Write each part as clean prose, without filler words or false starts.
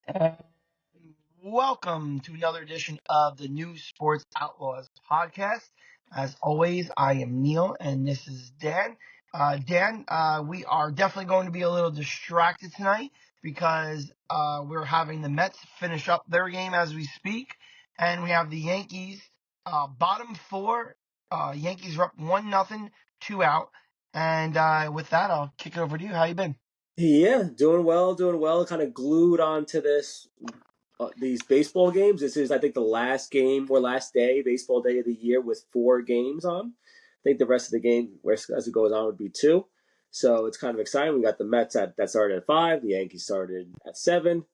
And welcome to another edition of the new Sports Outlaws podcast. As always, I am Neil and this is Dan. Dan, we are definitely going to be a little distracted tonight because we're having the Mets finish up their game as we speak, and we have the Yankees bottom four. Yankees are up 1-0, two out. And with that, I'll kick it over to you. How you been? Yeah, doing well, doing well. Kind of glued onto these baseball games. This is, I think, the last game or last day, baseball day of the year with 4 games on. I think the rest of the game, as it goes on, would be 2. So it's kind of exciting. We got the Mets that started at 5. The Yankees started at 7.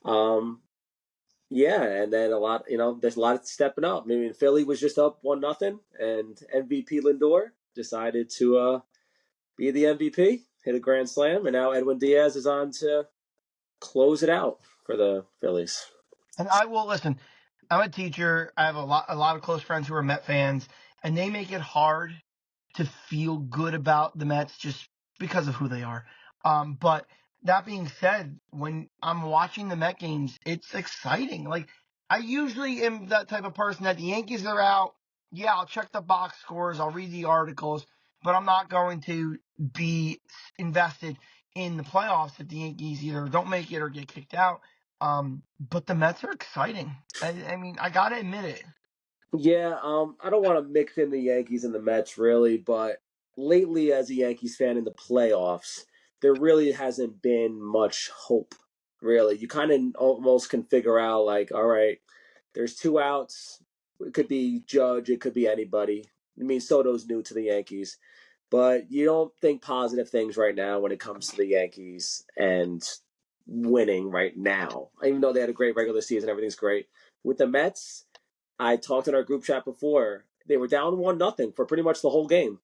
Um, yeah, and then there's a lot of stepping up. I mean, Philly was just up 1-0, and MVP Lindor decided to be the MVP, hit a grand slam, and now Edwin Diaz is on to close it out for the Phillies. And I will listen. I'm a teacher. I have a lot of close friends who are Met fans, and they make it hard to feel good about the Mets just because of who they are. But that being said, when I'm watching the Met games, it's exciting. Like I usually am that type of person that the Yankees are out. Yeah, I'll check the box scores, I'll read the articles, but I'm not going to be invested in the playoffs if the Yankees either don't make it or get kicked out. But the Mets are exciting. I mean, I gotta admit it. Yeah, I don't want to mix in the Yankees and the Mets really, but lately, as a Yankees fan in the playoffs, there really hasn't been much hope. Really, you kind of almost can figure out like, all right, there's 2 outs. It could be Judge, it could be anybody. I mean, Soto's new to the Yankees, but you don't think positive things right now when it comes to the Yankees and winning right now. Even though they had a great regular season, everything's great. With the Mets, I talked in our group chat before. They were down 1-0 for pretty much the whole game.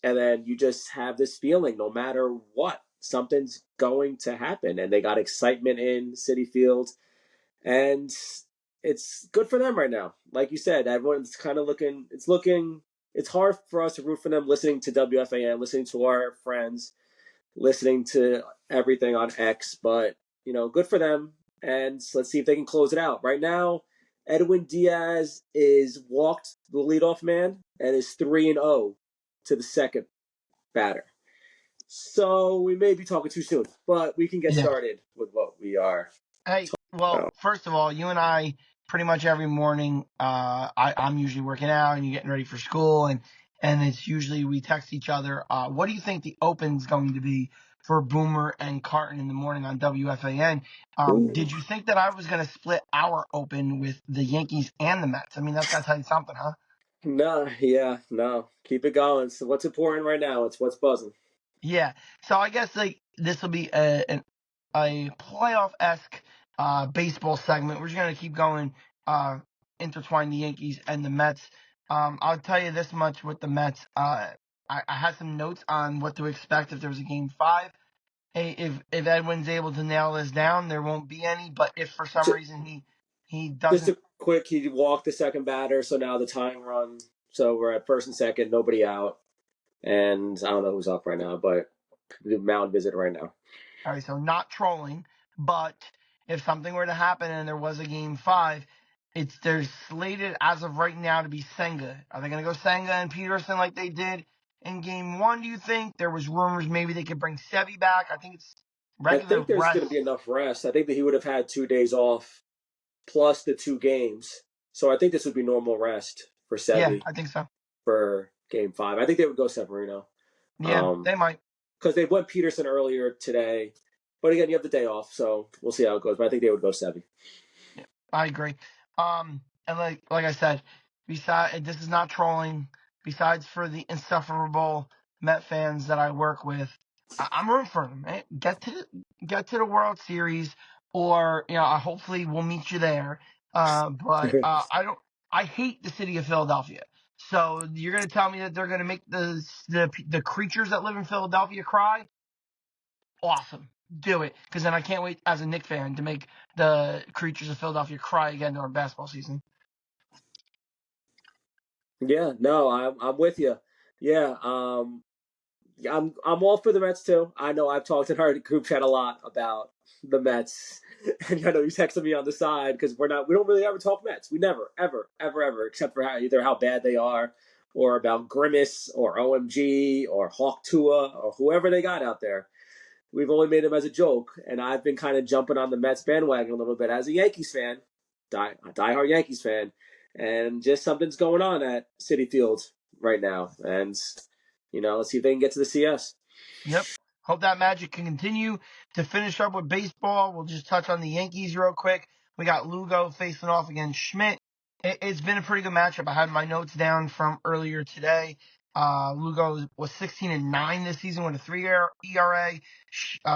And then you just have this feeling no matter what, something's going to happen. And they got excitement in Citi Field. And it's good for them right now. Like you said, everyone's kind of it's hard for us to root for them listening to WFAN, listening to our friends, listening to everything on X, but good for them. And let's see if they can close it out. Right now, Edwin Diaz is walked the leadoff man and is 3-0 to the second batter. So we may be talking too soon, but we can get Yeah. started with what we are Hey, well, about. first of all, you and I pretty much every morning, I'm usually working out and you're getting ready for school, and it's usually we text each other. What do you think the open's going to be for Boomer and Carton in the morning on WFAN? Did Ooh. you think that I was going to split our open with the Yankees and the Mets? I mean, that's got to tell you something, huh? No, yeah, no. Keep it going. So what's important right now? It's what's buzzing. Yeah. So I guess like this will be a playoff esque baseball segment. We're just gonna keep going, intertwine the Yankees and the Mets. I'll tell you this much with the Mets. I had some notes on what to expect if there was a game 5. Hey, if Edwin's able to nail this down, there won't be any. But if for some Just, reason he just doesn't, a quick, he walked the second batter, so now the tying run. So we're at first and second, nobody out. And I don't know who's up right now, but the mound visit right now. all right, so not trolling, but if something were to happen and there was a game 5, they're slated as of right now to be Senga. Are they going to go Senga and Peterson like they did in game 1? Do you think there was rumors maybe they could bring Sevy back? I think it's I regular think there's rest. going to be enough rest. I think that he would have had 2 days off plus the 2 games. So I think this would be normal rest for Yeah, Sevy I think so. for game 5. I think they would go Severino. Yeah, they might. Because they went Peterson earlier today. But again, you have the day off, so we'll see how it goes. But I think they would go Sevy. Yeah, I agree. And like I said, besides this is not trolling. Besides for the insufferable Met fans that I work with, I'm rooting for them. Man. Get to the World Series, or hopefully we'll meet you there. But I don't. I hate the city of Philadelphia. So you're gonna tell me that they're gonna make the creatures that live in Philadelphia cry? Awesome. Do it. Because then I can't wait as a Knicks fan to make the creatures of Philadelphia cry again during basketball season. Yeah, no, I'm with you. Yeah, I'm all for the Mets too. I know I've talked in our group chat a lot about the Mets, and I know you texted me on the side because we don't really ever talk Mets. We never, ever, ever, ever, except for either how bad they are, or about Grimace, or OMG, or Hawk Tua, or whoever they got out there. We've only made them as a joke, and I've been kind of jumping on the Mets bandwagon a little bit as a Yankees fan, diehard Yankees fan, and just something's going on at Citi Field right now, and let's see if they can get to the CS. Yep. Hope that magic can continue. To finish up with baseball, we'll just touch on the Yankees real quick. We got Lugo facing off against Schmidt. It's been a pretty good matchup. I had my notes down from earlier today. Lugo was 16-9 this season with a 3 ERA,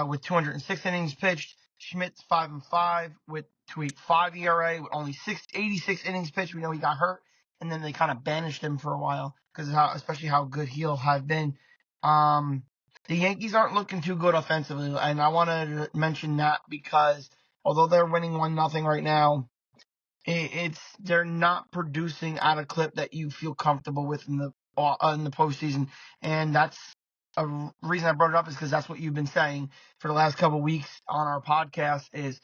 with 206 innings pitched. Schmidt's 5-5 with 2.85 ERA with only 86 innings pitched. We know he got hurt, and then they kind of banished him for a while because of especially how good he'll have been. The Yankees aren't looking too good offensively, and I wanted to mention that because although they're winning 1-0 right now, they're not producing at a clip that you feel comfortable with in the postseason, and that's a reason I brought it up is because that's what you've been saying for the last couple of weeks on our podcast is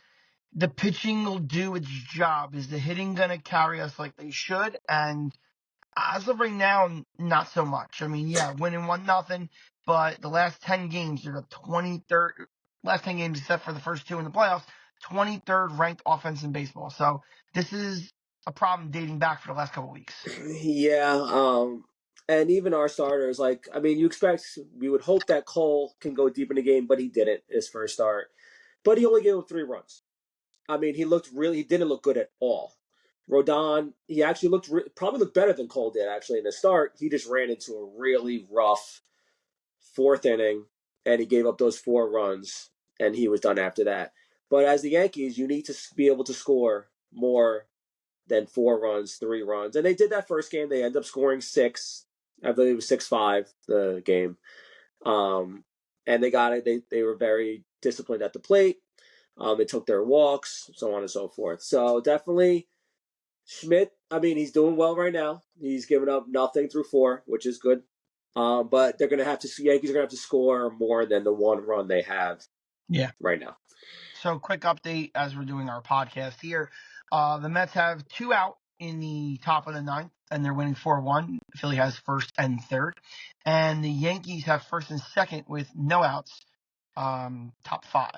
the pitching will do its job. Is the hitting going to carry us like they should? And as of right now, not so much. I mean, yeah, winning 1-0, but the last 10 games, they're the 23rd, last 10 games except for the first 2 in the playoffs, 23rd ranked offense in baseball. So this is a problem dating back for the last couple of weeks. Yeah, and even our starters, we would hope that Cole can go deep in the game, but he didn't his first start. But he only gave up 3 runs. I mean, he didn't look good at all. Rodon, he actually probably looked better than Cole did actually in the start. He just ran into a really rough 4th inning, and he gave up those 4 runs, and he was done after that. But as the Yankees, you need to be able to score more than 4 runs, 3 runs, and they did that first game. They ended up scoring 6. I believe it was 6-5 the game, and they got it. They were very disciplined at the plate. They took their walks, so on and so forth. So definitely Schmidt, I mean, he's doing well right now. He's given up nothing through 4, which is good. But they're going to have to, Yankees are going to have to score more than the 1 run they have right now. So quick update as we're doing our podcast here. The Mets have 2 out in the top of the 9th, and they're winning 4-1. Philly has first and third. And the Yankees have first and second with no outs, top 5.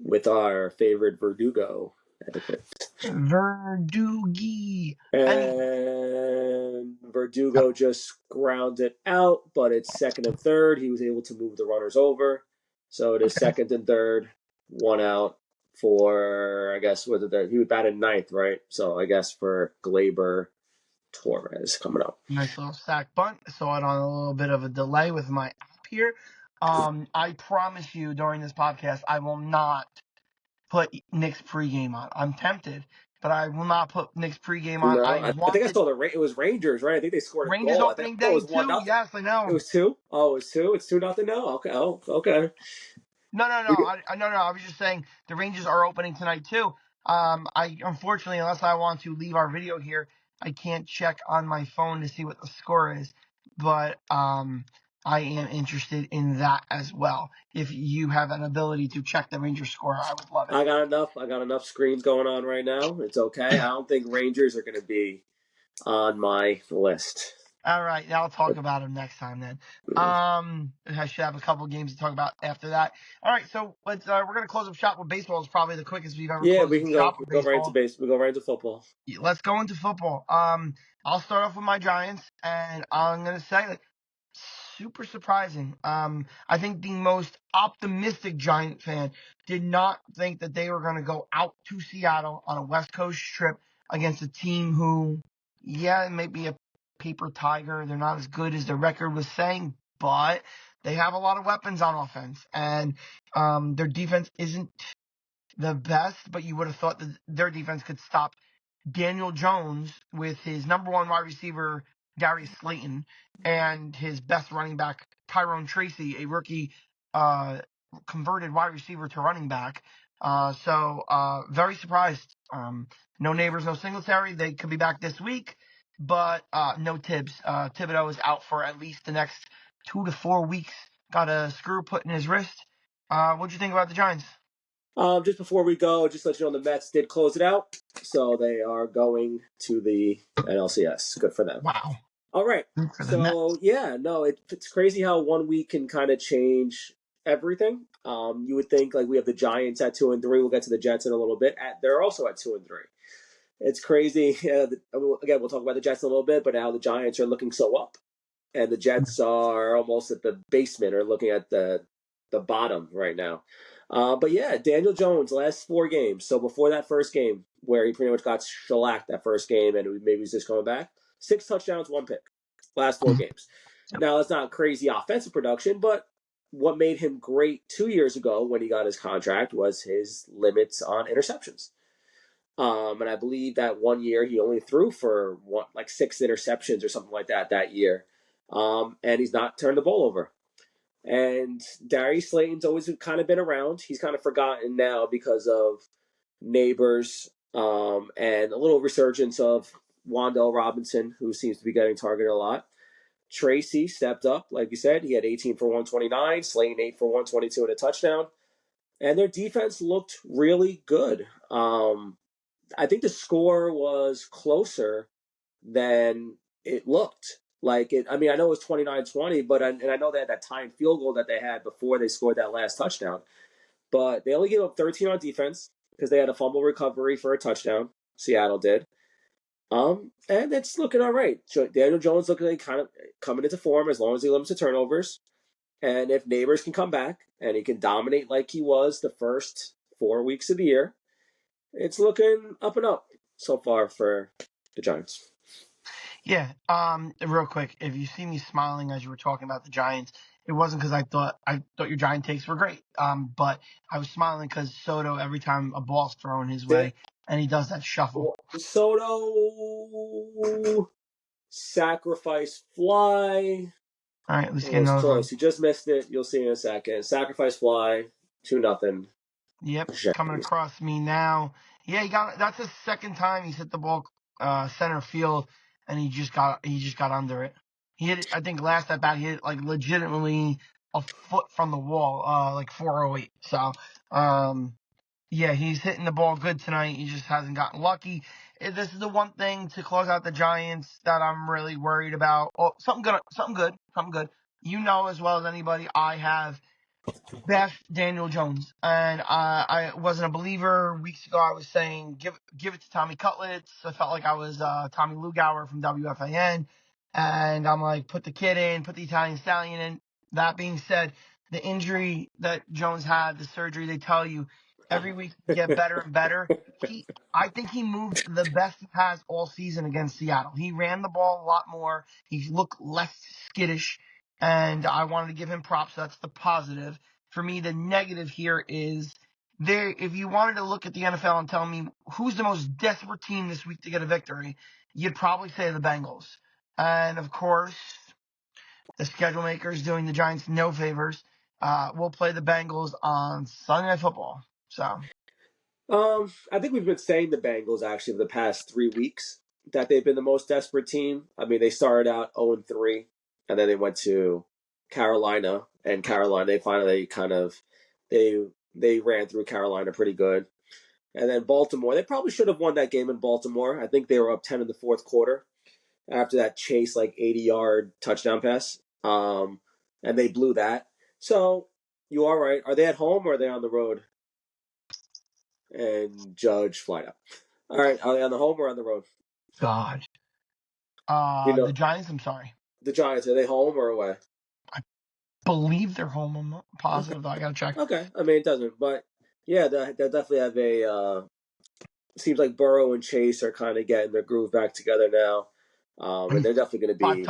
With our favorite Verdugo etiquette. Verdugi. And Verdugo just grounded out, but it's second and third. He was able to move the runners over. So it is second and third, 1 out for, I guess, he would bat in 9th, right? So I guess for Glaber Torres coming up. Nice little sack bunt. I saw it on a little bit of a delay with my app here. I promise you during this podcast, I will not put Nick's pregame on. I'm tempted, but I will not put Nick's pregame on. No, I think I saw it was Rangers, right? I think they scored a Rangers goal. opening day was too. 1-0. Yes, I know. It was 2. Oh, it's 2. It's 2-0 now. Okay. Oh, okay. No. I was just saying the Rangers are opening tonight too. I unfortunately, unless I want to leave our video here, I can't check on my phone to see what the score is. But I am interested in that as well. If you have an ability to check the Rangers score, I would love it. I got enough screens going on right now. It's okay. I don't think Rangers are going to be on my list. All right, I'll talk about them next time then. I should have a couple games to talk about after that. All right, so let's we're gonna close up shop with baseball. It's probably the quickest we've ever closed we can shop go with baseball. right into baseball. We go right into football. Let's go into football. I'll start off with my Giants, and I'm gonna say like super surprising. I think the most optimistic Giant fan did not think that they were gonna go out to Seattle on a West Coast trip against a team who, it may be a paper tiger. They're not as good as the record was saying, but they have a lot of weapons on offense, and their defense isn't the best, but you would have thought that their defense could stop Daniel Jones with his number 1 wide receiver, Darius Slayton, and his best running back, Tyrone Tracy, a rookie converted wide receiver to running back. So very surprised. No Neighbors, no Singletary. They could be back this week, but no Tibbs. Thibodeau is out for at least the next 2 to 4 weeks. Got a screw put in his wrist. What'd you think about the Giants? Just before we go, just to let you know, the Mets did close it out, so they are going to the NLCS. Good for them. Wow. All right. Good for the Mets. So yeah, no, it's crazy how 1 week can kind of change everything. You would think like we have the Giants at 2-3. We'll get to the Jets in a little bit. They're also at 2-3. It's crazy. Again, we'll talk about the Jets in a little bit, but now the Giants are looking so up, and the Jets are almost at the basement or looking at the bottom right now. But yeah, Daniel Jones last 4 games. So before that first game, where he pretty much got shellacked that first game, and maybe he's just coming back. 6 touchdowns, 1 pick. Last 4 games. Now that's not crazy offensive production, but what made him great 2 years ago when he got his contract was his limits on interceptions. And I believe that 1 year he only threw for 6 interceptions or something like that year. And he's not turned the ball over. And Darius Slayton's always kind of been around. He's kind of forgotten now because of Neighbors and a little resurgence of Wan'Dale Robinson, who seems to be getting targeted a lot. Tracy stepped up, like you said. He had 18 for 129, Slayton 8 for 122 and a touchdown. And their defense looked really good. I think the score was closer than it looked. I know it was 29-20, but I know they had that tying field goal that they had before they scored that last touchdown. But they only gave up 13 on defense because they had a fumble recovery for a touchdown. Seattle did. And it's looking all right. Daniel Jones looking like kind of coming into form as long as he limits the turnovers. And if Neighbors can come back and he can dominate like he was the first 4 weeks of the year, it's looking up and up so far for the Giants. Yeah. Real quick, if you see me smiling as you were talking about the Giants, it wasn't because I thought your Giant takes were great. But I was smiling because Soto, every time a ball's thrown his way, and he does that shuffle. Soto, sacrifice fly. All right, let's It get was another close. one. He just missed it. You'll see in a second. Sacrifice fly, 2-0. Yep, coming across me now. Yeah, that's his second time he's hit the ball center field, and he just got under it. He hit it, I think last at bat he hit it like legitimately a foot from the wall, like 408. So, yeah, he's hitting the ball good tonight. He just hasn't gotten lucky. This is the one thing to close out the Giants that I'm really worried about. Oh, something good. You know as well as anybody, I have bashed Daniel Jones, and I wasn't a believer. Weeks ago, I was saying give it to Tommy Cutlets. I felt like I was Tommy Lugauer from WFAN, and I'm like, put the kid in, put the Italian Stallion in. That being said, the injury that Jones had, the surgery, they tell you every week get better and better. I think he moved the best he has all season against Seattle. He ran the ball a lot more. He looked less skittish, and I wanted to give him props. So that's the positive. For me, the negative here is if you wanted to look at the NFL and tell me who's the most desperate team this week to get a victory, you'd probably say the Bengals. And of course, the schedule makers doing the Giants no favors. We'll play the Bengals on Sunday Night Football. So, I think we've been saying the Bengals actually for the past 3 weeks that they've been the most desperate team. I mean, they started out 0-3, and then they went to Carolina, and Carolina they finally kind of they ran through Carolina pretty good. And then Baltimore, they probably should have won that game in Baltimore. I think they were up 10 in the fourth quarter after that Chase 80-yard touchdown pass. And they blew that. So you are right. Are they at home or are they on the road? And Judge flight up. All right, are they on the home or on the road? God. The Giants, I'm sorry. The Giants, are they home or away? I believe they're home. I'm not positive, though. I got to check. Okay, I mean, it doesn't. But, yeah, they definitely have a seems like Burrow and Chase are kind of getting their groove back together now. And they're definitely going to be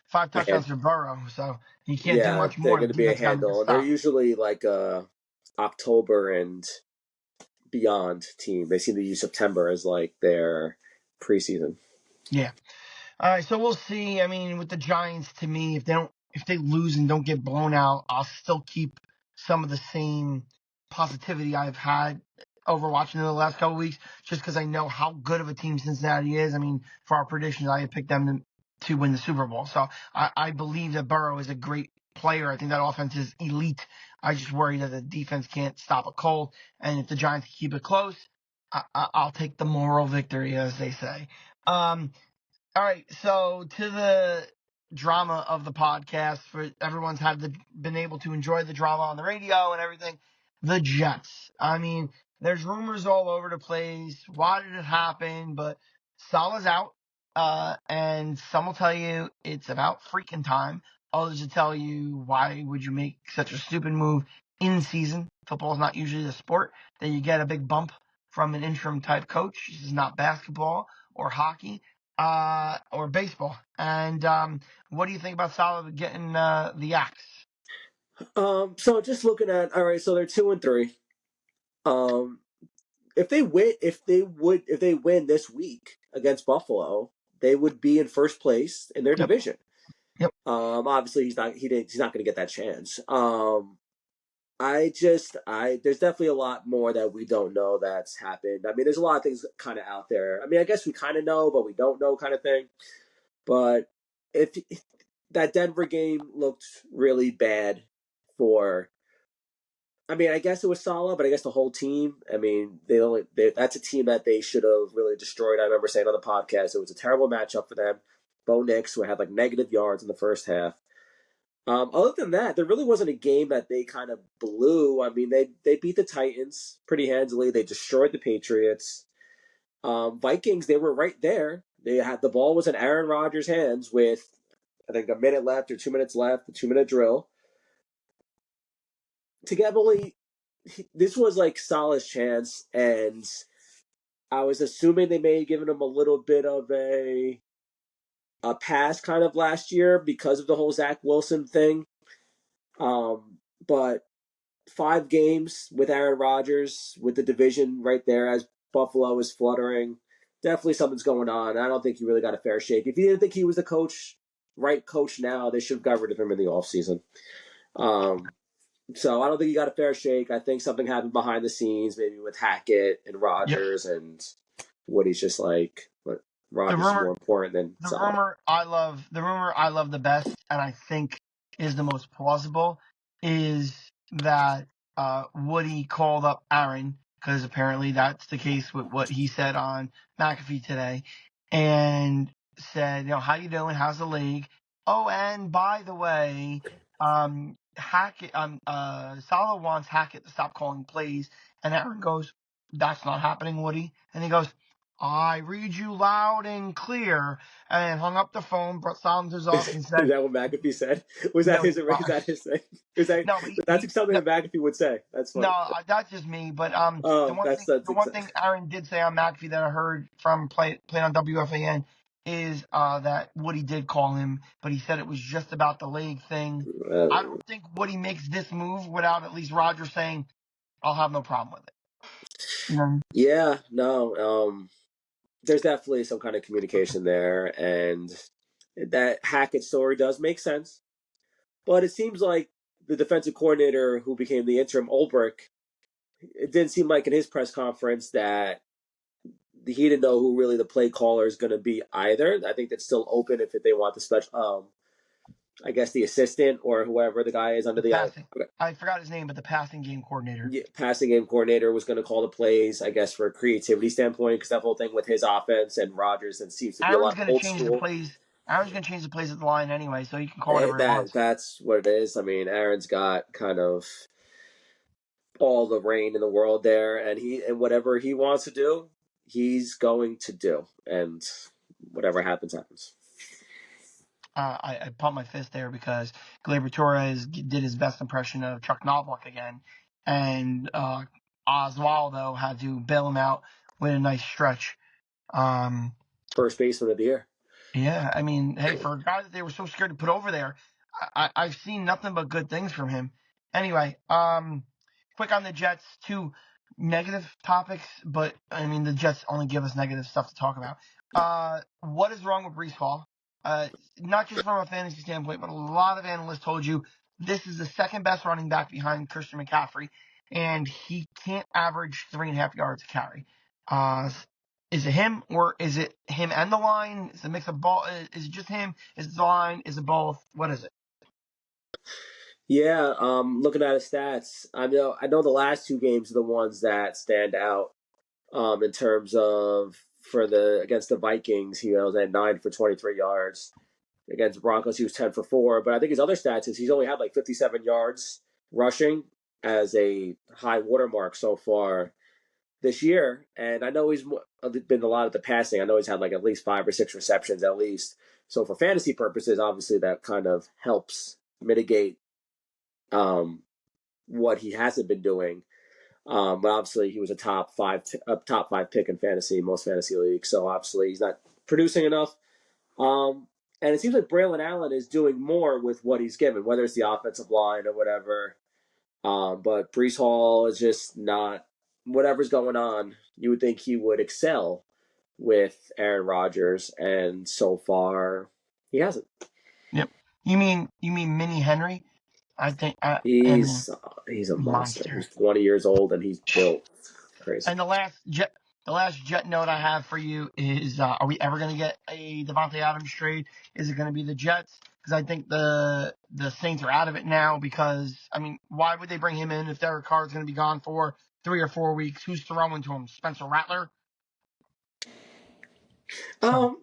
five touchdowns for Burrow, so he can't do yeah, much they're more. going The to be a defense got to handle. And they're stop. usually like a October and beyond team. They seem to use September as like their preseason. Yeah. All right, so we'll see. I mean, with the Giants, to me, if they lose and don't get blown out, I'll still keep some of the same positivity I've had over watching them the last couple of weeks, just because I know how good of a team Cincinnati is. I mean, for our predictions, I had picked them to win the Super Bowl, so I believe that Burrow is a great player. I think that offense is elite. I just worry that the defense can't stop a cold. And if the Giants keep it close, I'll take the moral victory, as they say. All right, so to the drama of the podcast, for everyone's been able to enjoy the drama on the radio and everything. The Jets. I mean, there's rumors all over the place. Why did it happen? But Salah's out, and some will tell you it's about freaking time. Others will tell you, why would you make such a stupid move in season? Football is not usually the sport that you get a big bump from an interim type coach. This is not basketball or hockey. Or baseball. And what do you think about Salah getting the axe? So just looking at, all right, so they're 2-3. If they win this week against Buffalo, they would be in first place in their Yep. division. Yep. Obviously he's not going to get that chance. There's definitely a lot more that we don't know that's happened. I mean, there's a lot of things kind of out there. I mean, I guess we kind of know, but we don't know, kind of thing. But if that Denver game looked really bad I mean, I guess it was Salah, but I guess the whole team. I mean, that's a team that they should have really destroyed. I remember saying on the podcast, it was a terrible matchup for them. Bo Nix, who had like negative yards in the first half. Other than that, there really wasn't a game that they kind of blew. I mean, they beat the Titans pretty handily. They destroyed the Patriots. Vikings, they were right there. The ball was in Aaron Rodgers' hands with, I think, a minute left or 2 minutes left, the 2-minute drill. This was like Salah's chance, and I was assuming they may have given him a little bit of a pass kind of last year because of the whole Zach Wilson thing. But 5 games with Aaron Rodgers, with the division right there as Buffalo is fluttering, definitely something's going on. I don't think he really got a fair shake. If you didn't think he was the right coach now, they should have got rid of him in the offseason. So I don't think he got a fair shake. I think something happened behind the scenes, maybe with Hackett and Rodgers, and Woody's just like, Rodgers is more important than Salah. The rumor I love the best, and I think is the most plausible, is that Woody called up Aaron, because apparently that's the case with what he said on McAfee today, and said, how you doing? How's the league? Oh, and by the way, Hackett, Salah wants Hackett to stop calling plays, and Aaron goes, "That's not happening, Woody," and he goes, "I read you loud and clear," and hung up the phone, brought Salah to his office and said, "Is that what McAfee said? Was that his? Is that his thing? No, that's something that McAfee would say. That's funny. No, that's just me. But That's the one thing Aaron did say on McAfee that I heard from playing on WFAN is that Woody did call him, but he said it was just about the league thing. I don't think Woody makes this move without at least Rodgers saying, "I'll have no problem with it." Yeah, no. There's definitely some kind of communication there, and that Hackett story does make sense. But it seems like the defensive coordinator who became the interim, Ulbrich, it didn't seem like in his press conference that he didn't know who really the play caller is going to be either. I think that's still open if they want the special, I guess the assistant or whoever the guy is under the I forgot his name, but the passing game coordinator. Yeah, passing game coordinator was going to call the plays, I guess, for a creativity standpoint, because that whole thing with his offense and Rodgers and seems to be a lot old school. Aaron's going to change the plays at the line anyway, so he can call whatever he wants. That's what it is. I mean, Aaron's got kind of all the reign in the world there, and whatever he wants to do, he's going to do, and whatever happens, happens. I pumped my fist there because Gleyber Torres did his best impression of Chuck Knobloch again, and Oswaldo had to bail him out with a nice stretch. First baseman of the year. Yeah, I mean, hey, for a guy that they were so scared to put over there, I've seen nothing but good things from him. Anyway, quick on the Jets, 2 negative topics, but I mean the Jets only give us negative stuff to talk about. What is wrong with Breece Hall? Not just from a fantasy standpoint, but a lot of analysts told you this is the second best running back behind Christian McCaffrey, and he can't average 3.5 yards a carry. Is it him, or is it him and the line? Is it a mix of ball? Is it just him? Is it the line? Is it both? What is it? Yeah, looking at his stats, I know the last two games are the ones that stand out. In terms of for the against the Vikings, he was at 9 for 23 yards. Against the Broncos, he was 10 for 4. But I think his other stats is he's only had like 57 yards rushing as a high watermark so far this year. And I know he's been a lot of the passing. I know he's had like at least 5 or 6 receptions at least. So for fantasy purposes, obviously that kind of helps mitigate um, what he hasn't been doing. But obviously he was a top five pick in fantasy, most fantasy leagues. So obviously he's not producing enough. And it seems like Braylon Allen is doing more with what he's given, whether it's the offensive line or whatever. But Brees Hall is just not whatever's going on. You would think he would excel with Aaron Rodgers, and so far he hasn't. Yep. You mean Mini Henry? I think and He's a monster. monster. He's 20 years old and he's built crazy. And the last jet note I have for you is: are we ever going to get a Devontae Adams trade? Is it going to be the Jets? Because I think the Saints are out of it now. Because I mean, why would they bring him in if Derek Carr is going to be gone for 3 or 4 weeks? Who's throwing to him? Spencer Rattler. So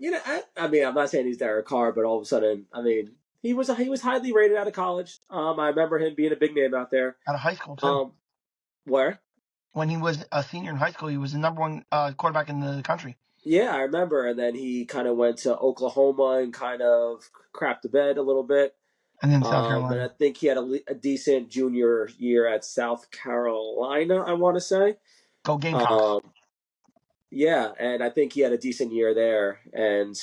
I mean, I'm not saying he's Derek Carr, but all of a sudden, I mean, he was highly rated out of college. I remember him being a big name out there. out of high school too. Where? When he was a senior in high school, he was the number one quarterback in the country. Yeah, I remember. And then he kind of went to Oklahoma and kind of crapped the bed a little bit. And then South And I Carolina. think he had a decent junior year at South Carolina, I want to say. Go Gamecocks. Um, yeah, and I think he had a decent year there. And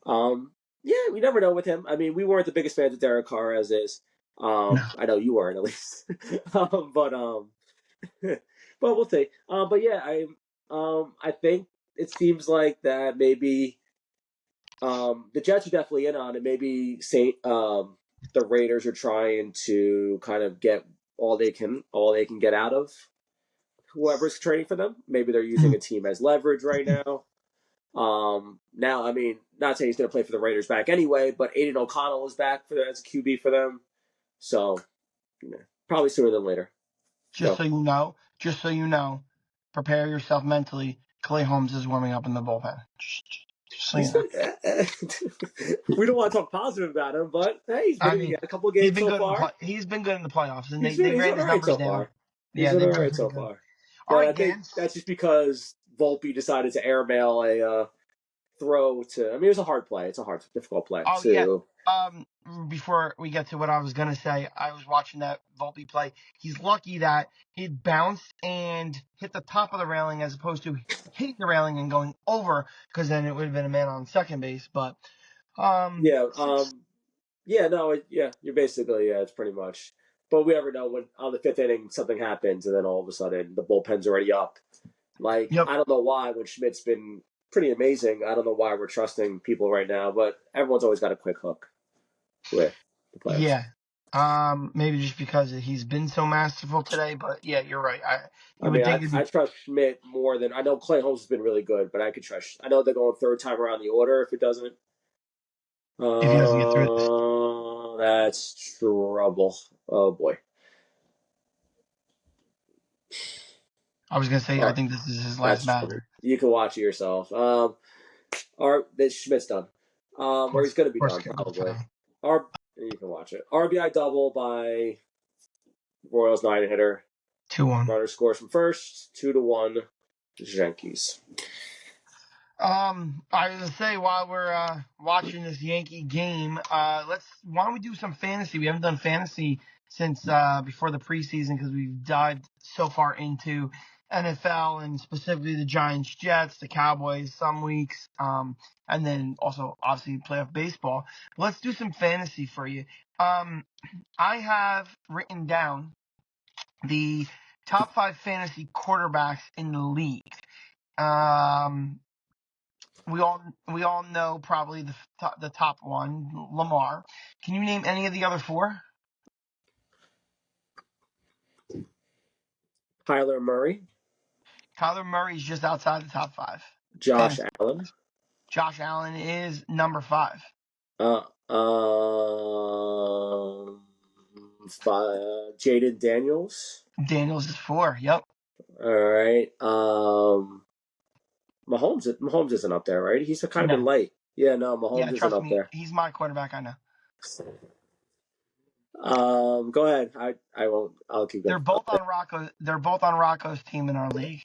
yeah, we never know with him. I mean, we weren't the biggest fans of Derek Carr as is. No. I know you weren't at least. But but we'll see. But yeah, I think it seems like that maybe the Jets are definitely in on it. Maybe the Raiders are trying to kind of get all they can get out of whoever's trading for them. Maybe they're using a team as leverage right now. Now, I mean, not saying he's going to play for the Raiders back anyway, but Aiden O'Connell is back as a QB for them. So, probably sooner than later. Go. Just so you know, prepare yourself mentally. Clay Holmes is warming up in the bullpen. Just so you He's know. been. We don't want to talk positive about him, but hey, I he mean, had a couple of games so far. he's been good in the playoffs, and He's they been ran all his right numbers so down. far. He's Yeah, been they've all been right pretty so good. far. All But I right, think Gans. that's just because Volpe decided to airmail a throw to. I mean, it was a hard play. It's a difficult play Oh yeah. to. Before we get to what I was gonna say, I was watching that Volpe play. He's lucky that he bounced and hit the top of the railing as opposed to hitting the railing and going over, because then it would have been a man on second base. But Yeah. six. Yeah. No. Yeah. You're basically. Yeah. It's pretty much. But we never know when on the fifth inning something happens, and then all of a sudden the bullpen's already up. Like, Yep. I don't know why when Schmidt's been pretty amazing. I don't know why we're trusting people right now, but everyone's always got a quick hook with the players. Yeah. Maybe just because he's been so masterful today, but yeah, you're right. I You mean, would I, think it'd I be trust Schmidt more than I know Clay Holmes has been really good, but I could trust. I know they're going third time around the order if it doesn't. if he doesn't get through this. That's trouble. Oh boy. I was gonna say All I right, think this is his last that's trouble. batter. You can watch it yourself. Or that Schmidt's done. Or he's going to be Or done scheduled for probably. now. Or you can watch it. RBI double by Royals nine hitter. 2-1. Runner scores from first, 2-1. Yankees. I was gonna say while we're watching this Yankee game, why don't we do some fantasy? We haven't done fantasy since before the preseason because we've dived so far into NFL and specifically the Giants, Jets, the Cowboys some weeks, and then also obviously playoff baseball. Let's do some fantasy for you. I have written down the top 5 fantasy quarterbacks in the league. Um, we all know probably the top one, Lamar. Can you name any of the other four? Kyler Murray, Kyler Murray's just outside the top 5. Josh Fantasy. Allen, Josh Allen is number 5. uh, um, Jaden Daniels. Daniels is 4. Yep. All right. Mahomes isn't up there, right? He's kind of been No. light. Yeah, no, Mahomes Yeah, isn't trust up me. there. He's my quarterback. I know. Go ahead. I won't. I'll keep They're going. both on Rocco. They're both on Rocco's team in our league.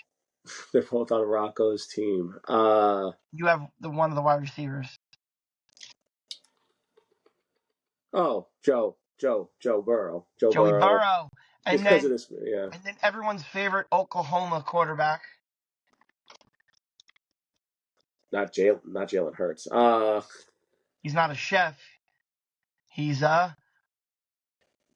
They're both on Rocco's team. You have one of the wide receivers. Joe Burrow. Joe Joey Burrow. Burrow. Just And because of then this, yeah. and then everyone's favorite Oklahoma quarterback. Not Jalen Hurts. He's not a chef. He's a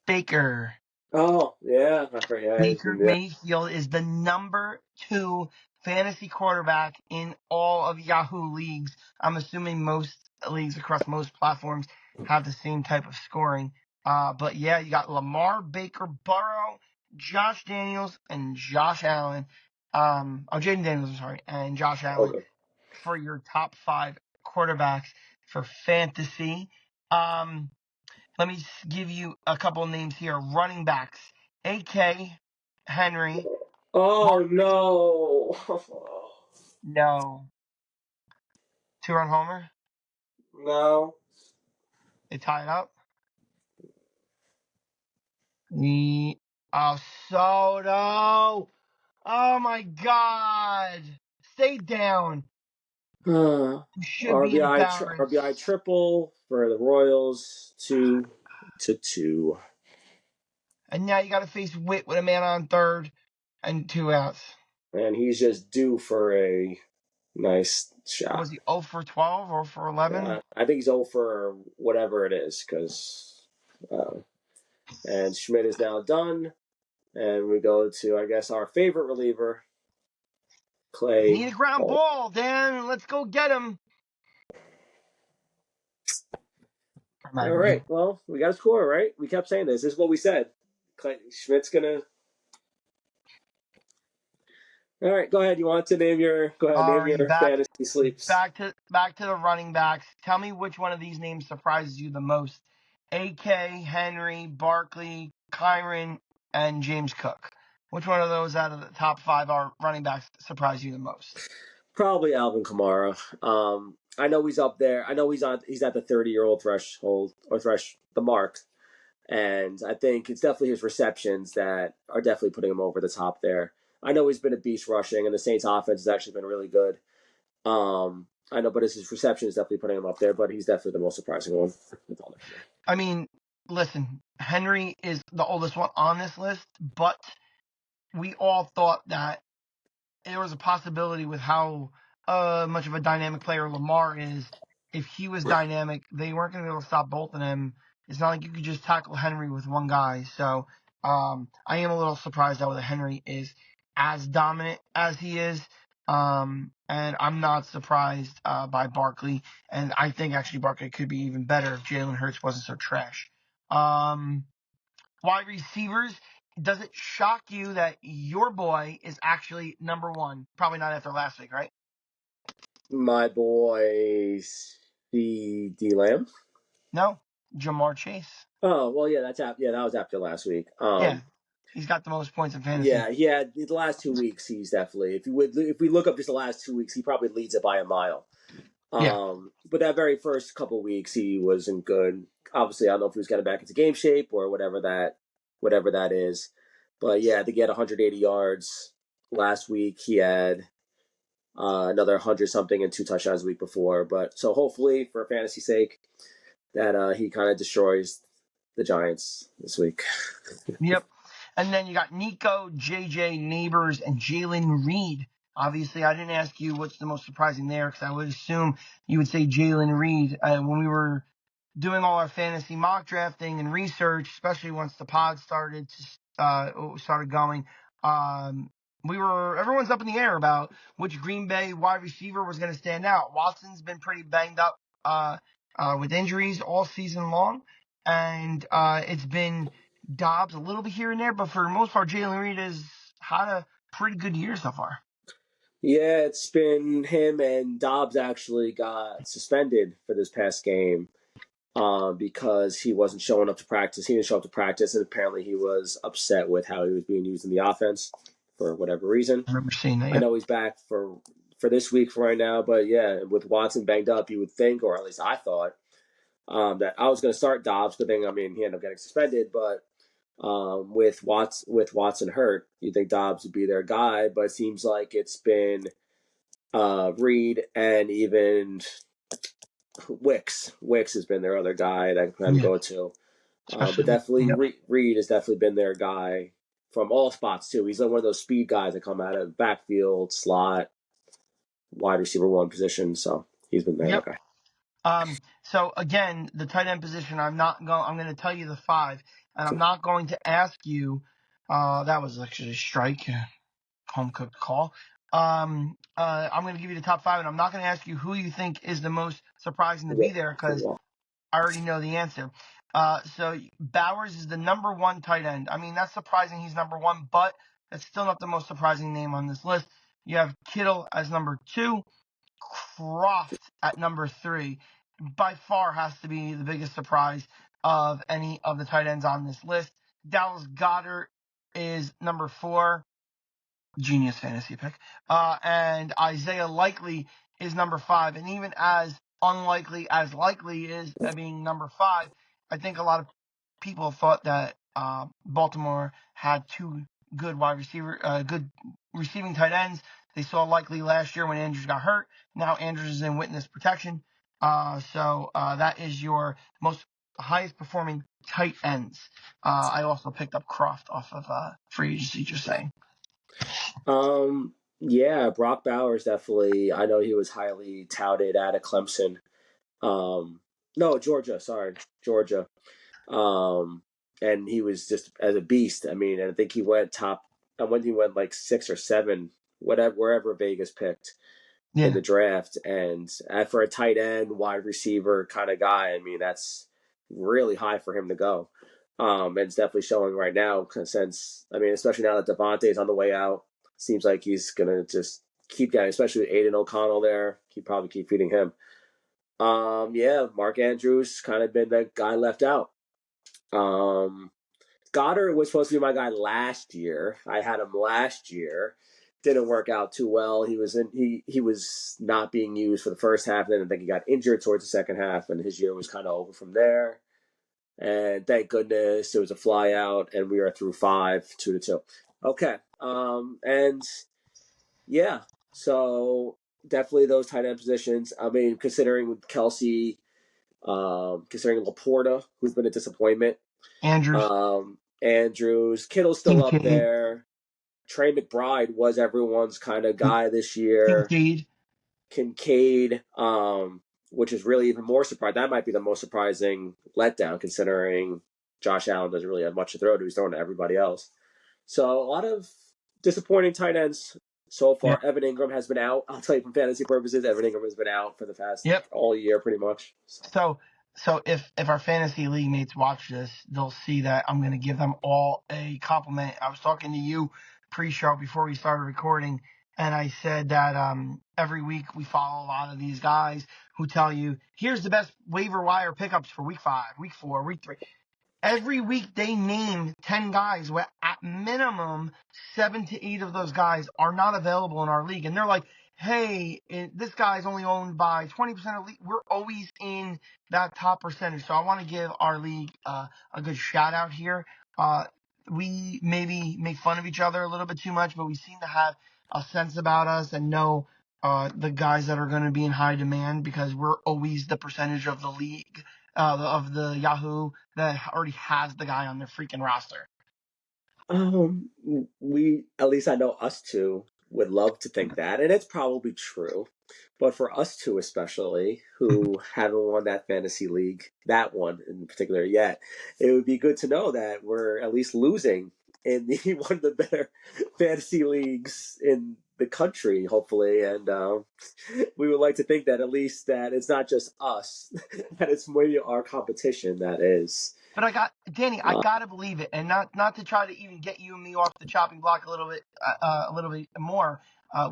baker. Oh yeah, I forget. Baker Yeah. Mayfield is the number 2 fantasy quarterback in all of Yahoo leagues. I'm assuming most leagues across most platforms have the same type of scoring. But yeah, you got Lamar, Baker, Burrow, Josh Daniels, and Josh Allen. Jaden Daniels, I'm sorry, and Josh Allen Okay. for your top 5 quarterbacks for fantasy. Let me give you a couple of names here. Running backs. A.K. Henry. Oh Barkley. no. No. 2-run homer. No. They tie it up. The Soto. Oh my God. Stay down. You should be RBI embarrassed. triple for the Royals, 2-2. And now you got to face Witt with a man on third and 2 outs. And he's just due for a nice shot. Was he 0 for 12 or for 11? I think he's 0 for whatever it is, because and Schmidt is now done, and we go to, I guess, our favorite reliever, Clay. Need a ground ball, Dan. Let's go get him. All right. Well, we got a score, right? We kept saying this. This is what we said. Schmidt's gonna. All right. Go ahead. You want to name your? Go ahead. Name Alrighty, your fantasy sleeps. back to the running backs. Tell me which one of these names surprises you the most. A.K., Henry, Barkley, Kyron, and James Cook. Which one of those out of the top 5 are running backs surprise you the most? Probably Alvin Kamara. I know he's up there. I know he's on. He's at the 30-year-old threshold or the mark, and I think it's definitely his receptions that are definitely putting him over the top there. I know he's been a beast rushing, and the Saints' offense has actually been really good. I know, but his reception is definitely putting him up there. But he's definitely the most surprising one. I mean, listen, Henry is the oldest one on this list, but we all thought that there was a possibility with how much of a dynamic player Lamar is. If he was dynamic, they weren't going to be able to stop both of them. It's not like you could just tackle Henry with one guy. So I am a little surprised that Henry is as dominant as he is. And I'm not surprised by Barkley. And I think actually Barkley could be even better if Jalen Hurts wasn't so trash. Wide receivers, does it shock you that your boy is actually number 1? Probably not after last week, right? My boy, D Lamb. No, Jamar Chase. Oh well, yeah, that was after last week. Yeah, he's got the most points in fantasy. Yeah, the last 2 weeks he's definitely. If we look up just the last 2 weeks, he probably leads it by a mile. Yeah. But that very first couple weeks he wasn't good. Obviously, I don't know if he was getting back into game shape or whatever that is. But yeah, I think he had 180 yards last week. He had another 100 something and 2 touchdowns the week before. But so hopefully, for fantasy sake, that he kind of destroys the Giants this week. Yep. And then you got Nico, JJ, Neighbors, and Jalen Reed. Obviously, I didn't ask you what's the most surprising there because I would assume you would say Jalen Reed. When we were doing all our fantasy mock drafting and research, especially once the pod started going, everyone's up in the air about which Green Bay wide receiver was going to stand out. Watson's been pretty banged up with injuries all season long, and it's been Dobbs a little bit here and there, but for the most part, Jalen Reed has had a pretty good year so far. Yeah, it's been him, and Dobbs actually got suspended for this past game. because he wasn't showing up to practice. He didn't show up to practice, and apparently he was upset with how he was being used in the offense for whatever reason. I remember seeing that. I Yep. know he's back for this week for right now, but yeah, with Watson banged up, you would think, or at least I thought, that I was going to start Dobbs. Good thing, I mean, he ended up getting suspended, but with Watson hurt, you think Dobbs would be their guy, but it seems like it's been Reed and even Wicks. Wicks has been their other guy that can go to. But Especially, definitely yep. Reed has definitely been their guy from all spots too. He's like one of those speed guys that come out of backfield, slot, wide receiver one position. So he's been their Yep. guy. So again, the tight end position, I'm going to tell you the 5, and I'm not going to ask you. That was actually a strike, home cooked call. I'm going to give you the top 5, and I'm not going to ask you who you think is the most surprising to be there because I already know the answer. So Bowers is the number 1 tight end. I mean, that's surprising he's number 1, but that's still not the most surprising name on this list. You have Kittle as number 2, Croft at number 3. By far has to be the biggest surprise of any of the tight ends on this list. Dallas Goedert is number 4. Genius fantasy pick. And Isaiah Likely is number 5. And even as unlikely as Likely is being number 5, I think a lot of people thought that Baltimore had 2 good good receiving tight ends. They saw Likely last year when Andrews got hurt. Now Andrews is in witness protection. So that is your highest performing tight ends. I also picked up Croft off of free agency, just saying. Yeah, Brock Bowers definitely. I know he was highly touted out of Clemson. No, Georgia. Sorry, Georgia. And he was just as a beast. I mean, I think he went top. I when he went like 6 or 7, whatever, wherever Vegas picked in the draft. And for a tight end, wide receiver kind of guy, I mean, that's really high for him to go. And it's definitely showing right now since, I mean, especially now that Devontae's on the way out, seems like he's going to just keep getting, especially with Aiden O'Connell there. He'd probably keep feeding him. Yeah, Mark Andrews kind of been the guy left out. Goddard was supposed to be my guy last year. I had him last year. Didn't work out too well. He was not being used for the first half, and then I think he got injured towards the second half, and his year was kind of over from there. And thank goodness it was a fly out, and we are through 5, 2-2. Okay. And yeah, so definitely those tight end positions. I mean, considering Kelsey, considering Laporta, who's been a disappointment. Andrews, Kittle's still up there. Trey McBride was everyone's kind of guy this year. Kincaid, which is really even more surprising. That might be the most surprising letdown, considering Josh Allen doesn't really have much to throw to. He's throwing to everybody else. So a lot of disappointing tight ends so far. Yep. Evan Ingram has been out. I'll tell you from fantasy purposes, Evan Ingram has been out for the past all year pretty much. So if our fantasy league mates watch this, they'll see that I'm going to give them all a compliment. I was talking to you pre-show before we started recording, and I said that every week we follow a lot of these guys who tell you, here's the best waiver wire pickups for week 5, week 4, week 3. Every week they name 10 guys where at minimum 7 to 8 of those guys are not available in our league. And they're like, hey, this guy's only owned by 20% of the league. We're always in that top percentage. So I want to give our league a good shout out here. We maybe make fun of each other a little bit too much, but we seem to have a sense about us and know the guys that are going to be in high demand because we're always the percentage of the league. Of the Yahoo that already has the guy on their freaking roster. We, at least I know us two, would love to think that, and it's probably true. But for us two especially, who haven't won that fantasy league, that one in particular yet, it would be good to know that we're at least losing in the one of the better fantasy leagues in the country, hopefully. And we would like to think that at least that it's not just us, that it's maybe our competition that is. But I gotta believe it, and not to try to even get you and me off the chopping block a little bit more.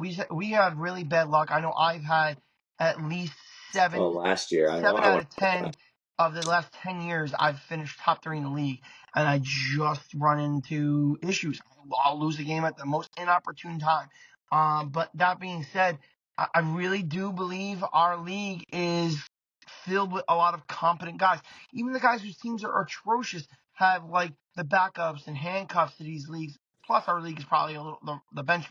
We had really bad luck. I know I've had at least 7 last year, 7 out of 10 of the last 10 years, I've finished top 3 in the league, and I just run into issues. I'll lose a game at the most inopportune time. But that being said, I really do believe our league is filled with a lot of competent guys. Even the guys whose teams are atrocious have like the backups and handcuffs to these leagues. Plus, our league is probably a little, the bench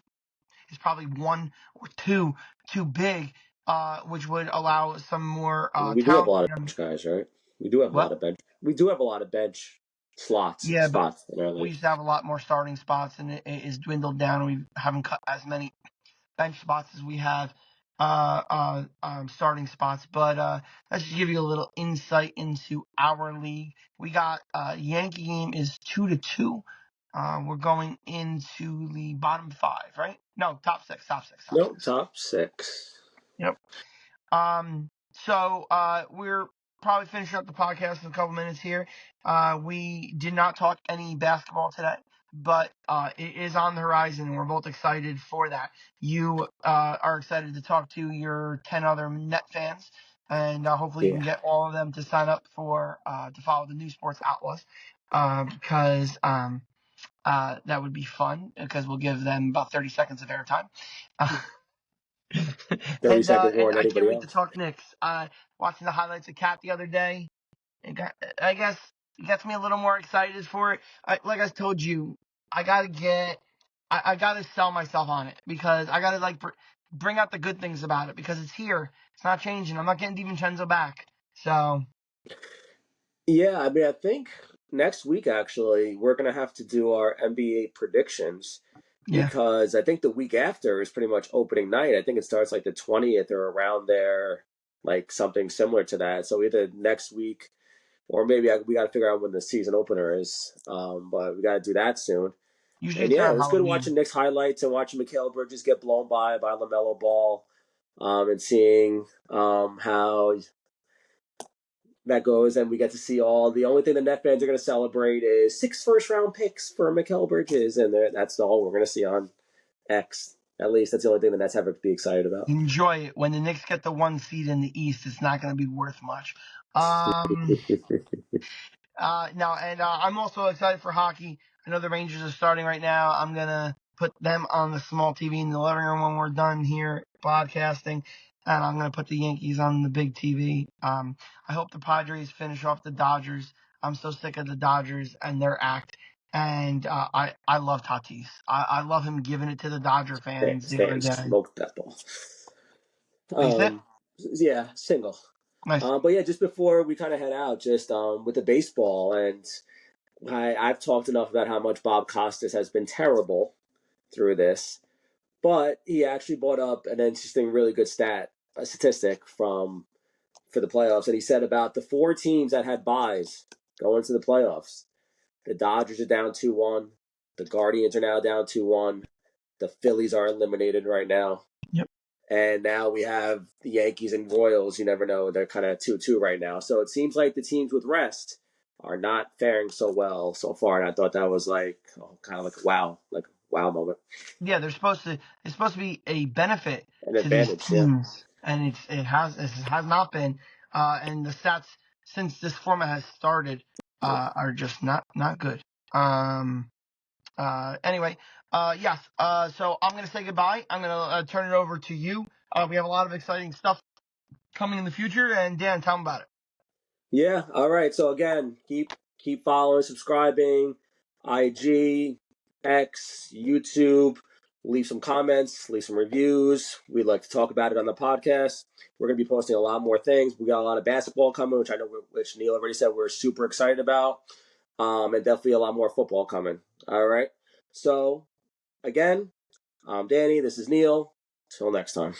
is probably one or two too big, which would allow some more We do have a talent. lot of bench guys, right? We do have a lot What? of bench. We do have a lot of bench Yeah, but spots in our we league. used to have a lot more starting spots, and it is dwindled down. We haven't cut as many bench spots as we have starting spots. But let's just give you a little insight into our league. We got Yankee game is 2-2. We're going into the bottom 5, right? No, top 6, top 6, top Nope, 6. top 6. Yep. So we're probably finishing up the podcast in a couple minutes here. We did not talk any basketball today, but it is on the horizon, and we're both excited for that. You are excited to talk to your 10 other net fans, and hopefully you can Yeah. get all of them to sign up for to follow the new Sports Outlaws, because that would be fun because we'll give them about 30 seconds of airtime. 30 and seconds more and than I can't anybody wait to else. talk Knicks. Watching the highlights of Cat the other day, I guess it gets me a little more excited for it. Like I told you, I gotta get, I gotta sell myself on it because I gotta like bring out the good things about it because it's here. It's not changing. I'm not getting DiVincenzo back. So Yeah, I mean, I think next week, actually, we're going to have to do our NBA predictions yeah, because I think the week after is pretty much opening night. I think it starts like the 20th or around there, like something similar to that. So either next week or maybe we got to figure out when the season opener is. But we got to do that soon. usually And it's yeah, it around was good Halloween. watching Knicks highlights and watching Mikal Bridges get blown by LaMelo Ball, and seeing how that goes. And we get to see all the only thing the Net fans are going to celebrate is 6 first-round picks for Mikal Bridges, and that's all we're going to see on X. At least that's the only thing the Nets have to be excited about. Enjoy it. When the Knicks get the 1 seed in the East, it's not going to be worth much. Um. Now, and I'm also excited for hockey. I know the Rangers are starting right now. I'm gonna put them on the small TV in the living room when we're done here podcasting, and I'm gonna put the Yankees on the big TV. I hope the Padres finish off the Dodgers. I'm so sick of the Dodgers and their act. And I love Tatis. I love him giving it to the Dodger fans the other Stan's day. smoked that ball. Is it Yeah, single. nice? But yeah, just before we kind of head out, just with the baseball, and I've talked enough about how much Bob Costas has been terrible through this, but he actually brought up an interesting, really good a statistic for the playoffs, and he said about the 4 teams that had buys going into the playoffs. The Dodgers are down 2-1. The Guardians are now down 2-1. The Phillies are eliminated right now. Yep. And now we have the Yankees and Royals. You never know. They're kind of 2-2 right now. So it seems like the teams with rest are not faring so well so far. And I thought that was kind of like a wow moment. Yeah, it's supposed to be a benefit An to these advantage, yeah. teams, and it has not been. And the stats since this format has started are just not good. Anyway, yes. So I'm gonna say goodbye. I'm gonna turn it over to you. We have a lot of exciting stuff coming in the future, and Dan, tell them about it. Yeah. All right. So again, keep following, subscribing, IG, X, YouTube. Leave some comments, leave some reviews. We'd like to talk about it on the podcast. We're going to be posting a lot more things. We got a lot of basketball coming, which Neil already said we're super excited about, and definitely a lot more football coming. All right. So again, I'm Danny. This is Neil. Till next time.